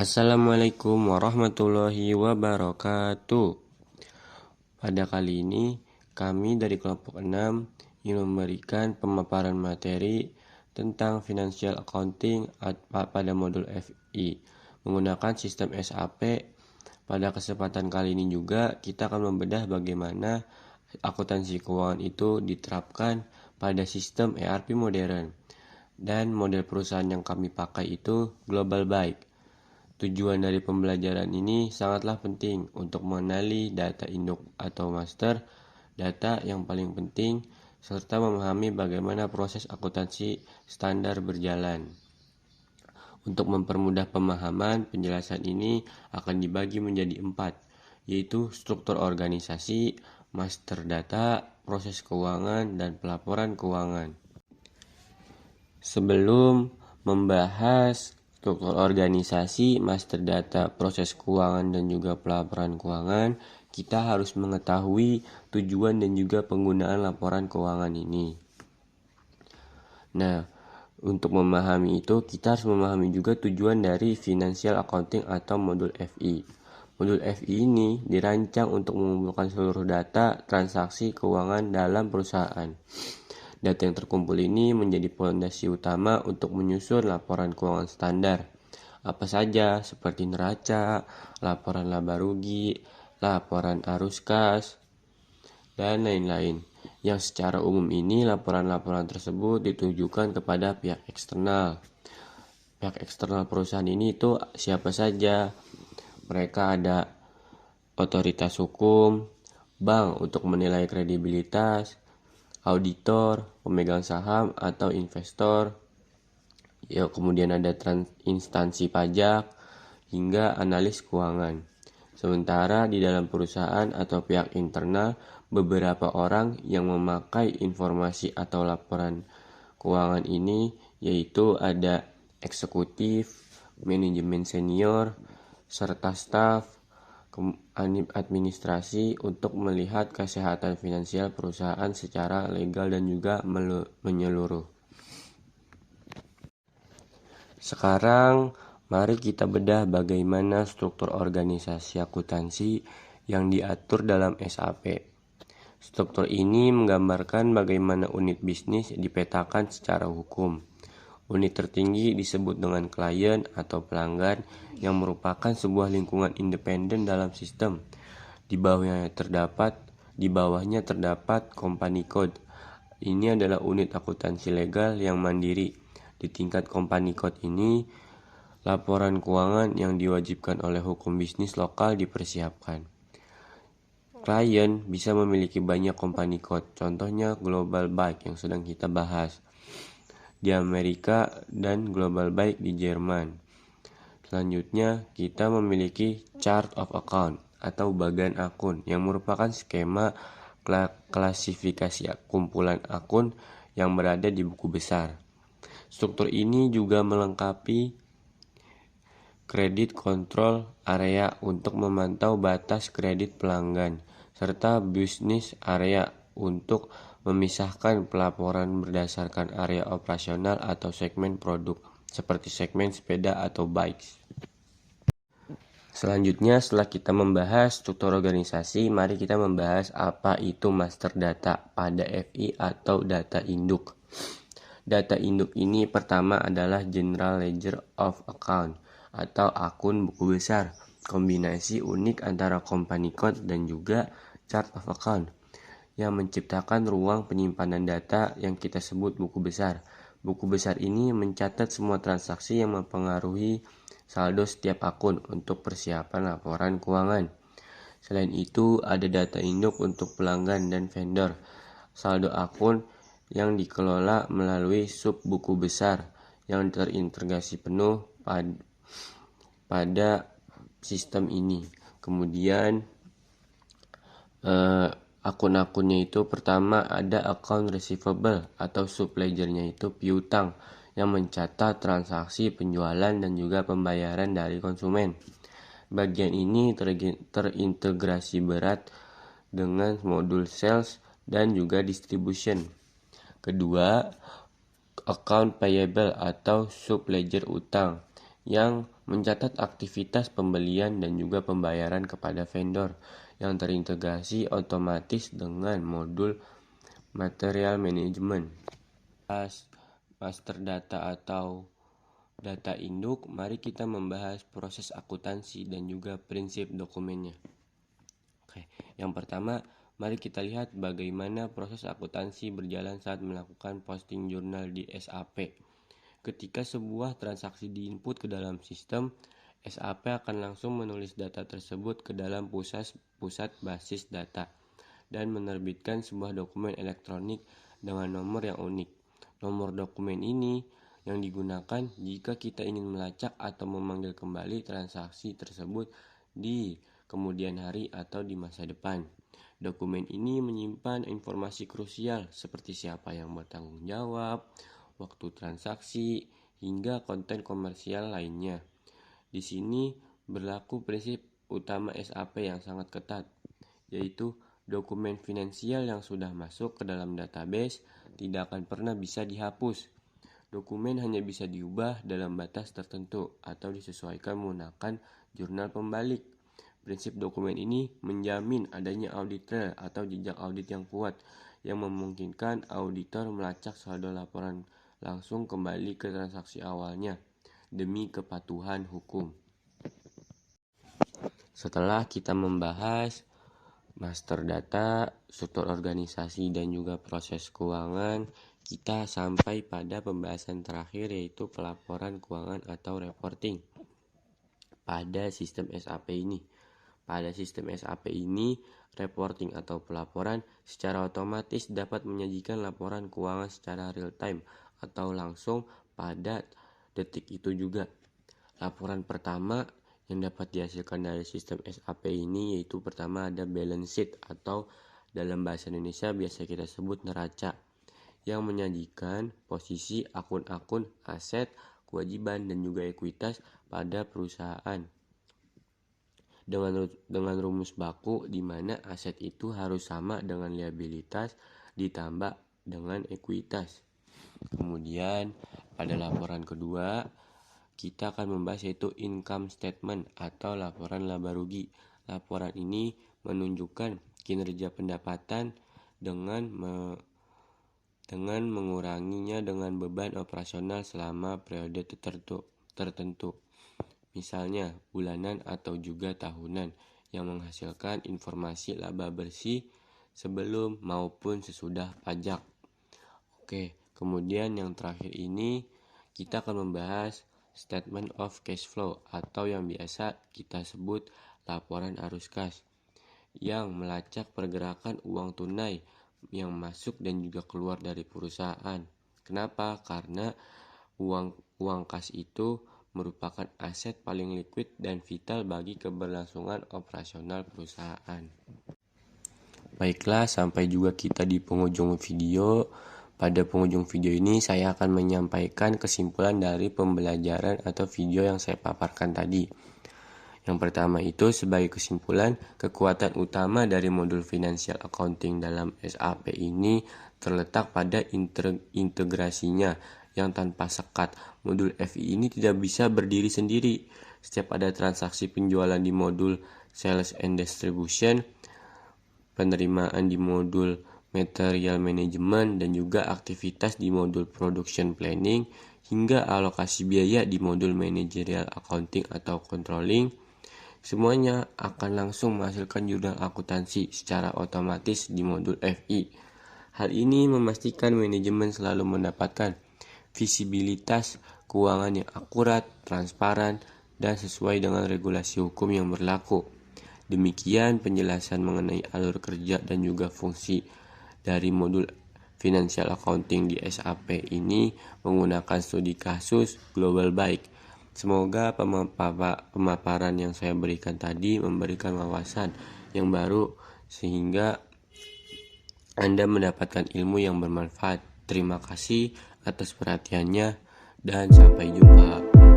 Assalamualaikum warahmatullahi wabarakatuh. Pada kali ini, kami dari kelompok 6 ingin memberikan pemaparan materi tentang Financial Accounting pada modul FI menggunakan sistem SAP. Pada kesempatan kali ini juga kita akan membedah bagaimana akuntansi keuangan itu diterapkan pada sistem ERP modern. Dan model perusahaan yang kami pakai itu Global Bike. Tujuan dari pembelajaran ini sangatlah penting untuk mengenali data induk atau master, data yang paling penting, serta memahami bagaimana proses akuntansi standar berjalan. Untuk mempermudah pemahaman, penjelasan ini akan dibagi menjadi 4, yaitu struktur organisasi, master data, proses keuangan, dan pelaporan keuangan. Sebelum membahas struktur organisasi, master data, proses keuangan, dan juga pelaporan keuangan, kita harus mengetahui tujuan dan juga penggunaan laporan keuangan ini. Nah, untuk memahami itu, kita harus memahami juga tujuan dari Financial Accounting atau modul FI. Modul FI ini dirancang untuk mengumpulkan seluruh data transaksi keuangan dalam perusahaan. Data yang terkumpul ini menjadi fondasi utama untuk menyusun laporan keuangan standar. Apa saja seperti neraca, laporan laba rugi, laporan arus kas, dan lain-lain. Yang secara umum ini laporan-laporan tersebut ditujukan kepada pihak eksternal. Pihak eksternal perusahaan ini itu siapa saja? Mereka ada otoritas hukum, bank untuk menilai kredibilitas, auditor, pemegang saham atau investor, ya, kemudian ada instansi pajak, hingga analis keuangan. Sementara di dalam perusahaan atau pihak internal, beberapa orang yang memakai informasi atau laporan keuangan ini yaitu ada eksekutif, manajemen senior, serta staf administrasi untuk melihat kesehatan finansial perusahaan secara legal dan juga menyeluruh. Sekarang mari kita bedah bagaimana struktur organisasi akuntansi yang diatur dalam SAP. Struktur ini menggambarkan bagaimana unit bisnis dipetakan secara hukum. Unit tertinggi disebut dengan klien atau pelanggan yang merupakan sebuah lingkungan independen dalam sistem. Di bawahnya terdapat company code. Ini adalah unit akuntansi legal yang mandiri. Di tingkat company code ini, laporan keuangan yang diwajibkan oleh hukum bisnis lokal dipersiapkan. Klien bisa memiliki banyak company code, contohnya Global Bike yang sedang kita bahas di Amerika dan Global Bike di Jerman. Selanjutnya, kita memiliki chart of account atau bagan akun yang merupakan skema klasifikasi kumpulan akun yang berada di buku besar. Struktur ini juga melengkapi kredit control area untuk memantau batas kredit pelanggan, serta business area untuk memisahkan pelaporan berdasarkan area operasional atau segmen produk, seperti segmen sepeda atau bikes. Selanjutnya, setelah kita membahas struktur organisasi, mari kita membahas apa itu master data pada FI atau data induk. Data induk ini pertama adalah General Ledger of Account atau akun buku besar, kombinasi unik antara company code dan juga chart of account yang menciptakan ruang penyimpanan data yang kita sebut buku besar. Buku besar ini mencatat semua transaksi yang mempengaruhi saldo setiap akun untuk persiapan laporan keuangan. Selain itu, ada data induk untuk pelanggan dan vendor. Saldo akun yang dikelola melalui sub buku besar yang terintegrasi penuh pada sistem ini. Kemudian akun-akunnya itu pertama ada account receivable atau sub ledgernya itu piutang yang mencatat transaksi penjualan dan juga pembayaran dari konsumen. Bagian ini terintegrasi berat dengan modul sales dan juga distribution. Kedua, account payable atau sub ledger utang yang mencatat aktivitas pembelian dan juga pembayaran kepada vendor yang terintegrasi otomatis dengan modul material management. Master data atau data induk, mari kita membahas proses akuntansi dan juga prinsip dokumennya. Oke, yang pertama, mari kita lihat bagaimana proses akuntansi berjalan saat melakukan posting jurnal di SAP. Ketika sebuah transaksi diinput ke dalam sistem, SAP akan langsung menulis data tersebut ke dalam pusat basis data dan menerbitkan sebuah dokumen elektronik dengan nomor yang unik. Nomor dokumen ini yang digunakan jika kita ingin melacak atau memanggil kembali transaksi tersebut di kemudian hari atau di masa depan. Dokumen ini menyimpan informasi krusial seperti siapa yang bertanggung jawab, waktu transaksi, hingga konten komersial lainnya. Di sini berlaku prinsip utama SAP yang sangat ketat, yaitu dokumen finansial yang sudah masuk ke dalam database tidak akan pernah bisa dihapus. Dokumen hanya bisa diubah dalam batas tertentu atau disesuaikan menggunakan jurnal pembalik. Prinsip dokumen ini menjamin adanya audit trail atau jejak audit yang kuat yang memungkinkan auditor melacak saldo laporan langsung kembali ke transaksi awalnya demi kepatuhan hukum. Setelah kita membahas master data, struktur organisasi, dan juga proses keuangan, kita sampai pada pembahasan terakhir yaitu pelaporan keuangan atau reporting pada sistem SAP ini. Pada sistem SAP ini, reporting atau pelaporan secara otomatis dapat menyajikan laporan keuangan secara real time atau langsung pada detik itu juga. Laporan pertama yang dapat dihasilkan dari sistem SAP ini yaitu pertama ada balance sheet atau dalam bahasa Indonesia biasa kita sebut neraca yang menyajikan posisi akun-akun aset, kewajiban dan juga ekuitas pada perusahaan dengan rumus baku di mana aset itu harus sama dengan liabilitas ditambah dengan ekuitas. Kemudian pada laporan kedua kita akan membahas yaitu income statement atau laporan laba rugi. Laporan ini menunjukkan kinerja pendapatan dengan menguranginya dengan beban operasional selama periode tertentu. Misalnya bulanan atau juga tahunan yang menghasilkan informasi laba bersih sebelum maupun sesudah pajak. Oke, kemudian yang terakhir ini kita akan membahas statement of cash flow atau yang biasa kita sebut laporan arus kas yang melacak pergerakan uang tunai yang masuk dan juga keluar dari perusahaan. Kenapa? Karena uang kas itu merupakan aset paling liquid dan vital bagi keberlangsungan operasional perusahaan. Baiklah, sampai juga kita di penghujung video. Pada penghujung video ini saya akan menyampaikan kesimpulan dari pembelajaran atau video yang saya paparkan tadi. Yang pertama itu sebagai kesimpulan, kekuatan utama dari modul financial accounting dalam SAP ini terletak pada integrasinya yang tanpa sekat. Modul FI ini tidak bisa berdiri sendiri. Setiap ada transaksi penjualan di modul sales and distribution, penerimaan di modul material management dan juga aktivitas di modul production planning hingga alokasi biaya di modul managerial accounting atau controlling, semuanya akan langsung menghasilkan jurnal akuntansi secara otomatis di modul FI. Hal ini memastikan manajemen selalu mendapatkan visibilitas keuangan yang akurat, transparan, dan sesuai dengan regulasi hukum yang berlaku. Demikian penjelasan mengenai alur kerja dan juga fungsi dari modul financial accounting di SAP ini menggunakan studi kasus global baik. Semoga pemaparan yang saya berikan tadi memberikan wawasan yang baru sehingga Anda mendapatkan ilmu yang bermanfaat. Terima kasih atas perhatiannya dan sampai jumpa.